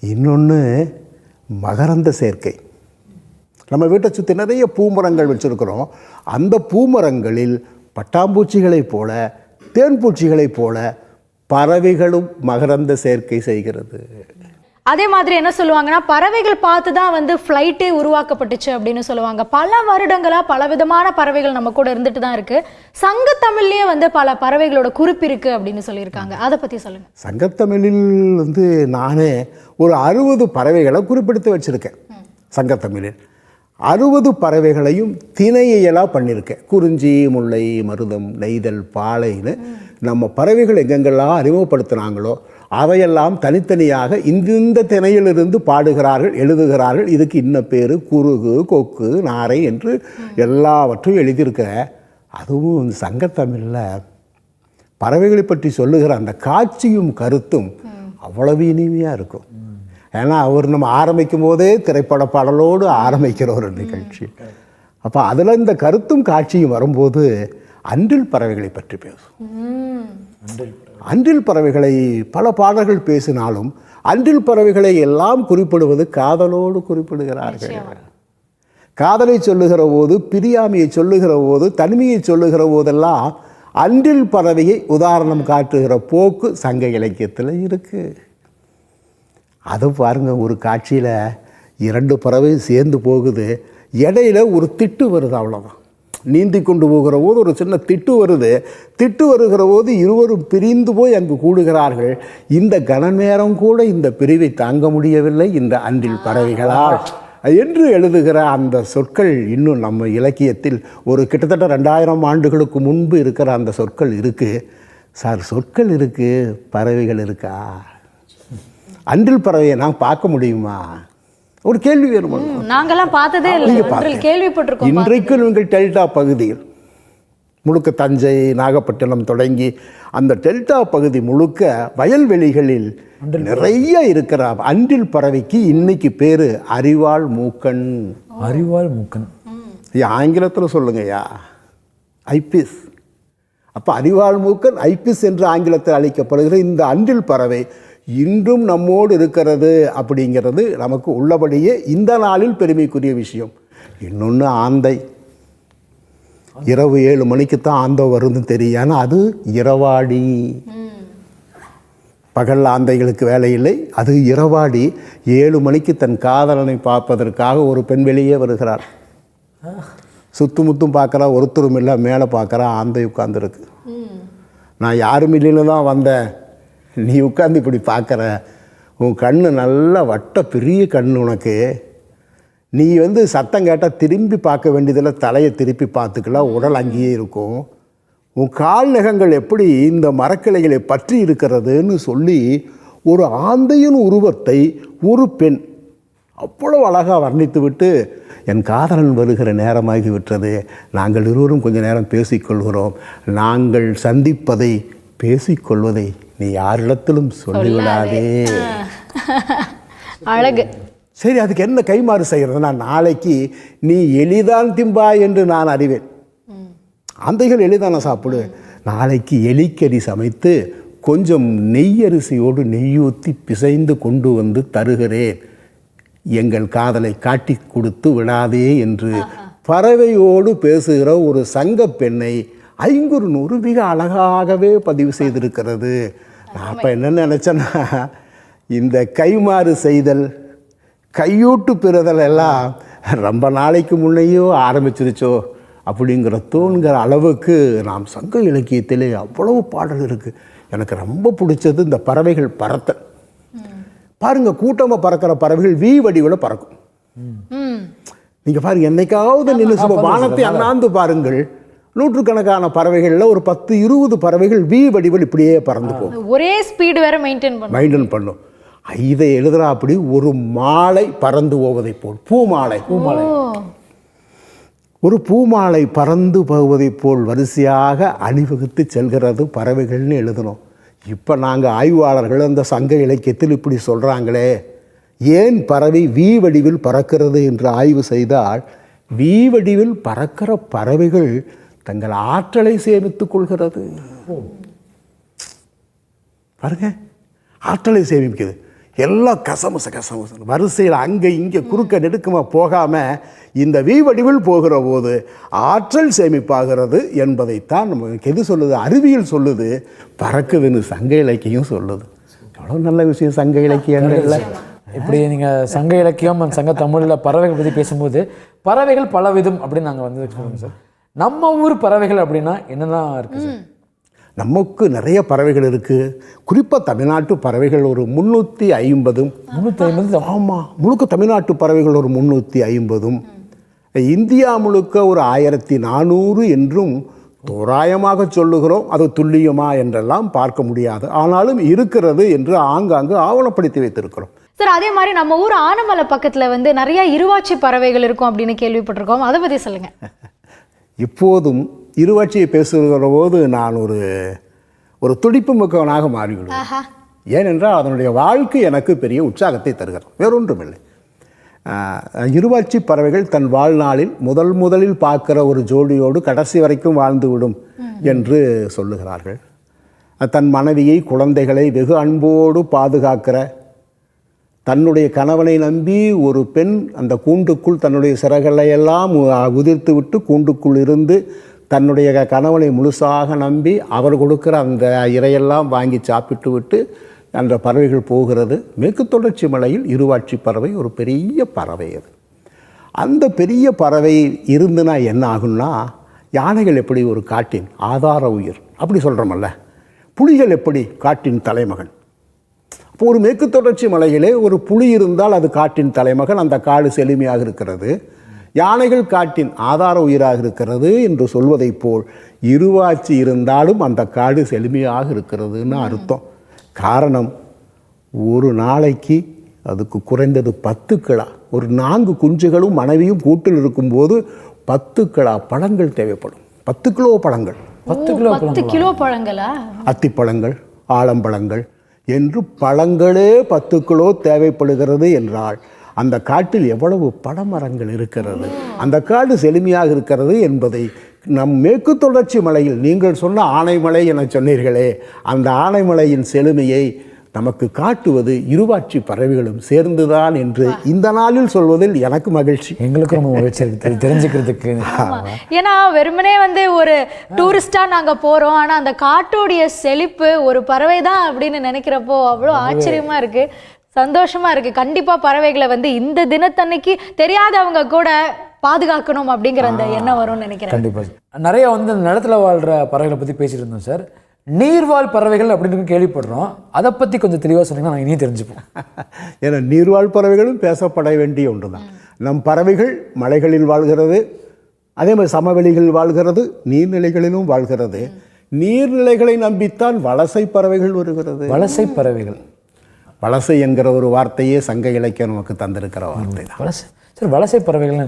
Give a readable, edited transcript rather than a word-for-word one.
இன்னொன்று மகரந்த சேர்க்கை. நம்ம வீட்டை சுற்றி நிறைய பூமரங்கள் வச்சுருக்கிறோம். அந்த பூமரங்களில் பட்டாம்பூச்சிகளைப் போல தேன்பூச்சிகளைப் போல பறவைகளும் மகரந்த சேர்க்கை செய்கிறது. அதே மாதிரி என்ன சொல்லுவாங்கன்னா, பறவைகள் பார்த்து தான் வந்து ஃப்ளைட்டே உருவாக்கப்பட்டுச்சு அப்படின்னு சொல்லுவாங்க. பல வருடங்களாக பல விதமான பறவைகள் நம்ம கூட இருந்துட்டு தான் இருக்கு. சங்கத்தமிழ்லேயே வந்து பல பறவைகளோட குறிப்பு இருக்கு அப்படின்னு சொல்லியிருக்காங்க. அதை பற்றி சொல்லுங்க. சங்கத்தமிழில் வந்து நானே ஒரு 60 பறவைகளை குறிப்பிடுத்து வச்சுருக்கேன். சங்கத்தமிழில் 60 பறவைகளையும் திணையெல்லாம் பண்ணியிருக்கேன். குறிஞ்சி, முல்லை, மருதம், நெய்தல், பாலைன்னு நம்ம பறவைகள் எங்கெங்கெல்லாம் அறிமுகப்படுத்தினாங்களோ அவையெல்லாம் தனித்தனியாக இந்த திணையிலிருந்து பாடுகிறார்கள், எழுதுகிறார்கள். இதுக்கு இன்ன பேர், குருகு, கொக்கு, நாரை என்று எல்லாவற்றையும் எழுதியிருக்க. அதுவும் சங்கத்தமிழில் பறவைகளை பற்றி சொல்லுகிற அந்த காட்சியும் கருத்தும் அவ்வளவு இனிமையாக இருக்கும். ஏன்னா அவர் நம்ம ஆரம்பிக்கும் போதே திரைப்பட பாடலோடு ஆரம்பிக்கிற ஒரு நிகழ்ச்சி. அப்போ அதில் இந்த கருத்தும் காட்சியும் வரும்போது அன்றில் பறவைகளை பற்றி பேசும். அன்றில் பறவைகளை பல பாடல்கள் பேசினாலும் அன்றில் பறவைகளை எல்லாம் குறிப்பிடுவது காதலோடு குறிப்பிடுகிறார்கள். காதலை சொல்லுகிற போது, பிரியாமையை சொல்லுகிற போது, தனிமையை சொல்லுகிற போதெல்லாம் அன்றில் பறவையை உதாரணம் காட்டுகிற போக்கு சங்க இலக்கியத்தில் இருக்குது. அது பாருங்க, ஒரு காட்சியில் 2 பறவை சேர்ந்து போகுது, இடையில ஒரு திட்டு வருது, அவ்வளோதான். நீந்தி கொண்டு போகிற போது ஒரு சின்ன திட்டு வருது. திட்டு வருகிற போது இருவரும் பிரிந்து போய் அங்கு கூடுகிறார்கள். இந்த கனநேரம் கூட இந்த பிரிவை தாங்க முடியவில்லை இந்த அன்றில் பறவைகளால் என்று எழுதுகிற அந்த சொற்கள் இன்னும் நம்ம இலக்கியத்தில் ஒரு கிட்டத்தட்ட 2000 ஆண்டுகளுக்கு முன்பு இருக்கிற அந்த சொற்கள் இருக்குது. சார், சொற்கள் இருக்குது, பறவைகள் இருக்கா? அன்றில் பறவையை நான் பார்க்க முடியுமா? ஒரு கேள்வி வேணுமா? நாங்கெல்லாம் பார்த்ததே இல்லை, கேள்விப்பட்டிருக்கோம். இன்றைக்கு நீங்கள் டெல்டா பகுதியில் முழுக்க தஞ்சை, நாகப்பட்டினம் தொடங்கி அந்த டெல்டா பகுதி முழுக்க வயல்வெளிகளில் நிறைய இருக்கிற அன்றில் பறவைக்கு இன்னைக்கு பேரு அரிவாள் மூக்கன். அரிவாள் மூக்கன் ஆங்கிலத்தில் சொல்லுங்கய்யா, ஐபிஸ். அப்போ அரிவாள் மூக்கன், ஐபிஸ் என்று ஆங்கிலத்தில் அழைக்கப்படுகிற இந்த அன்றில் பறவை இன்றும் நம்மோடு இருக்கிறது அப்படிங்கிறது நமக்கு உள்ளபடியே இந்த நாளில் பெருமைக்குரிய விஷயம். இன்னொன்று ஆந்தை. இரவு 7 மணிக்குத்தான் ஆந்தை வருதுன்னு தெரியும். ஆனால் அது இரவாடி. பகல் ஆந்தைகளுக்கு வேலை இல்லை, அது இரவாடி. 7 மணிக்கு தன் காதலனை பார்ப்பதற்காக ஒரு பெண் வெளியே வருகிறார். சுத்துமுத்தும் பார்க்குறா, ஒருத்தரும் இல்லை, மேலே பார்க்குறா, ஆந்தை உட்கார்ந்துருக்கு. நான் யாரும் இல்லைன்னு தான் வந்தேன், நீ உட்காந்து இப்படி பார்க்குற, உன் கண் நல்ல வட்ட பெரிய கண், உனக்கு நீ வந்து சத்தம் கேட்டால் திரும்பி பார்க்க வேண்டியதில், தலையை திருப்பி பார்த்துக்கலாம், உடல் அங்கேயே இருக்கும். உன் கால் நகங்கள் எப்படி இந்த மரக்கிளைகளை பற்றி இருக்கிறதுன்னு சொல்லி ஒரு ஆந்தையின் உருவத்தை ஒரு பெண் அவ்வளோ அழகாக வர்ணித்து விட்டு, என் காதலன் வருகிற நேரமாகி விட்டது, நாங்கள் இருவரும் கொஞ்ச நேரம் பேசிக்கொள்கிறோம், நாங்கள் சந்திப்பதை பேசிக்கொள்வதை நீ யாரிடத்திலும் சொல்லிவிடாதே. அழகு. சரி, அதுக்கு என்ன கைமாறு செய்கிறதுனா, நாளைக்கு நீ எலிதான் திம்பாய் என்று நான் அறிவேன். ஆந்தைகள் எளிதான சாப்பிடு. நாளைக்கு எலிக்கறி சமைத்து கொஞ்சம் நெய்யரிசியோடு நெய்யூற்றி பிசைந்து கொண்டு வந்து தருகிறேன், எங்கள் காதலை காட்டி கொடுத்து விடாதே என்று பறவையோடு பேசுகிற ஒரு சங்க பெண்ணை ஐங்குறுநூறு மிக அழகாகவே பதிவு செய்திருக்கிறது. நான் அப்போ என்ன நினச்சேன்னா, இந்த கைமாறு செய்தல், கையூட்டு பெறுதல் எல்லாம் ரொம்ப நாளைக்கு முன்னையோ ஆரம்பிச்சிருச்சோ அப்படிங்கிற தோணுங்கிற அளவுக்கு நாம் சங்க இலக்கியத்திலே அவ்வளவு பாடல் இருக்குது. எனக்கு ரொம்ப பிடிச்சது இந்த பறவைகள் பறத்தல். பாருங்க, கூட்டமாக பறக்கிற பறவைகள் வி வடிவில் பறக்கும். நீங்கள் பாருங்க, என்னைக்காவது நின்று வானத்தை அண்ணாந்து பாருங்கள், நூற்றுக்கணக்கான பறவைகளில் ஒரு 10-20 பறவைகள் வி வடிவில் இப்படியே பறந்து போகும். ஒரே ஸ்பீடு வேற மெயின்டைன் பண்ணும். இதை எழுதுறா அப்படி ஒரு மாலை பறந்து போவதை போல், பூமாலை ஒரு பூமாலை பறந்து போவதை போல் வரிசையாக அணிவகுத்து செல்கிறது பறவைகள்னு எழுதணும். இப்போ நாங்கள் ஆய்வாளர்கள் அந்த சங்க இலக்கியத்தில் இப்படி சொல்கிறாங்களே, ஏன் பறவை வி வடிவில் பறக்கிறது என்று ஆய்வு செய்தால், வி வடிவில் பறக்கிற பறவைகள் தங்கள் ஆற்றலை சேமித்துக் கொள்கிறது. பாருங்க, ஆற்றலை சேமிக்குது. எல்லாம் கசமுச வரிசையில் அங்கே இங்கே குறுக்க நெடுக்கமாக போகாமல் இந்த வி வடிவில் போகிற போது ஆற்றல் சேமிப்பாகிறது என்பதைத்தான் நமக்கு எது சொல்லுது, அறிவியல் சொல்லுது, பறக்குதுன்னு சங்க இலக்கியம் சொல்லுது. எவ்வளோ நல்ல விஷயம் சங்க இலக்கியங்கள்ல. இப்படி நீங்கள் சங்க இலக்கியம் சங்க தமிழில் பறவைகள் பற்றி பேசும்போது பறவைகள் பலவிதம் அப்படின்னு நாங்கள் வந்து சொல்லுவோம் சார். நம்ம ஊர் பறவைகள் அப்படின்னா என்னெல்லாம் இருக்குது சார்? நமக்கு நிறைய பறவைகள் இருக்குது. குறிப்பாக தமிழ்நாட்டு பறவைகள் ஒரு 350. ஆமாம், முழுக்க தமிழ்நாட்டு பறவைகள் ஒரு 350. இந்தியா முழுக்க ஒரு 1400 என்றும் தோராயமாக சொல்லுகிறோம். அது துல்லியமா என்றெல்லாம் பார்க்க முடியாது, ஆனாலும் இருக்கிறது என்று ஆங்காங்கு ஆவணப்படுத்தி வைத்திருக்கிறோம். சார், அதே மாதிரி நம்ம ஊர் ஆனமலை பக்கத்தில் வந்து நிறைய இருவாட்சி பறவைகள் இருக்கும் அப்படின்னு கேள்விப்பட்டிருக்கோம். அதை பற்றி சொல்லுங்கள். இப்போதும் இருவாட்சியை பேசுகிற போது நான் ஒரு துடிப்பு மிக்கவனாக மாறிவிடுவேன். ஏனென்றால் அதனுடைய வாழ்க்கை எனக்கு பெரிய உற்சாகத்தை தருகிறது, வேறொன்றுமில்லை. இருவாட்சி பறவைகள் தன் வாழ்நாளில் முதலில் பார்க்குற ஒரு ஜோடியோடு கடைசி வரைக்கும் வாழ்ந்துவிடும் என்று சொல்லுகிறார்கள். தன் மனைவியை குழந்தைகளை வெகு அன்போடு பாதுகாக்கிற, தன்னுடைய கணவனை நம்பி ஒரு பெண் அந்த கூண்டுக்குள் தன்னுடைய சிறகுகளை எல்லாம் உதிர்த்து விட்டு கூண்டுக்குள் இருந்து தன்னுடைய கணவனை முழுசாக நம்பி அவர் கொடுக்குற அந்த இரையெல்லாம் வாங்கி சாப்பிட்டு விட்டு அந்த பறவைகள் போகிறது. மேற்கு தொடர்ச்சி மலையில் இருவாட்சி பறவை ஒரு பெரிய பறவை. அது அந்த பெரிய பறவை இருந்துனா என்ன ஆகும்னா, யானைகள் எப்படி ஒரு காட்டின் ஆதார உயிர் அப்படி சொல்கிறோமல்ல, புலிகள் எப்படி காட்டின் தலைமகன். இப்போ ஒரு மேற்கு தொடர்ச்சி மலையிலே ஒரு புலி இருந்தால் அது காட்டின் தலைமகன், அந்த காடு செழுமையாக இருக்கிறது. யானைகள் காட்டின் ஆதார உயிராக இருக்கிறது என்று சொல்வதைப் போல் இருவாட்சி இருந்தாலும் அந்த காடு செழுமையாக இருக்கிறதுன்னு அர்த்தம். காரணம், ஒரு நாளைக்கு அதுக்கு குறைந்தது 10 கிலோ, ஒரு 4 குஞ்சுகளும் மனைவியும் கூட்டில் இருக்கும்போது 10 கிலோ பழங்கள் தேவைப்படும். 10 கிலோ பழங்கள். 10 கிலோ பழங்களா? அத்திப்பழங்கள், ஆலம்பழங்கள் என்று பழங்களே 10 கிலோ தேவைப்படுகிறது என்றால் அந்த காட்டில் எவ்வளவு பழமரங்கள் இருக்கிறது, அந்த காடு செழுமையாக இருக்கிறது என்பதை நம் மேற்கு தொடர்ச்சி மலையில் நீங்கள் சொன்ன ஆனைமலை என சொன்னீர்களே, அந்த ஆனைமலையின் செழுமையை நமக்கு காட்டுவது இருவாட்சி பறவைகளும் சேர்ந்துதான் என்று இந்த நாளில் சொல்வதில் எனக்கு மகிழ்ச்சி. எங்களுக்கு ரொம்ப மகிழ்ச்சி இருக்கு தெரிஞ்சுக்கிறதுக்கு. ஏன்னா வெறுமனே வந்து ஒரு டூரிஸ்டா நாங்க போறோம், ஆனா அந்த காட்டோடைய செழிப்பு ஒரு பறவை தான் அப்படின்னு நினைக்கிறப்போ அவ்வளோ ஆச்சரியமா இருக்கு, சந்தோஷமா இருக்கு. கண்டிப்பா பறவைகளை வந்து இந்த தினத்தன்னைக்கு தெரியாதவங்க கூட பாதுகாக்கணும் அப்படிங்கிற அந்த எண்ணம் வரும்னு நினைக்கிறேன். கண்டிப்பா நிறைய வந்து நிலத்துல வாழ்ற பறவைகளை பத்தி பேசிட்டு இருந்தோம் சார். நீர்வாழ் பறவைகள் அப்படின்னு கேள்விப்படுறோம், அதை பற்றி கொஞ்சம் தெளிவாக சொன்னீங்கன்னா நாங்கள் இனியும் தெரிஞ்சுப்போம். ஏன்னா நீர்வாழ் பறவைகளும் பேசப்பட வேண்டிய ஒன்று தான். நம் பறவைகள் மலைகளில் வாழ்கிறது, அதே மாதிரி சமவெளிகளில் வாழ்கிறது, நீர்நிலைகளிலும் வாழ்கிறது. நீர்நிலைகளை நம்பித்தான் வலசை பறவைகள் வருகிறது. வலசை பறவைகள், வலசை என்கிற ஒரு வார்த்தையே சங்க இலக்கியம் நமக்கு தந்திருக்கிற வார்த்தை தான். வலசை. சரி, வலசை பறவைகள்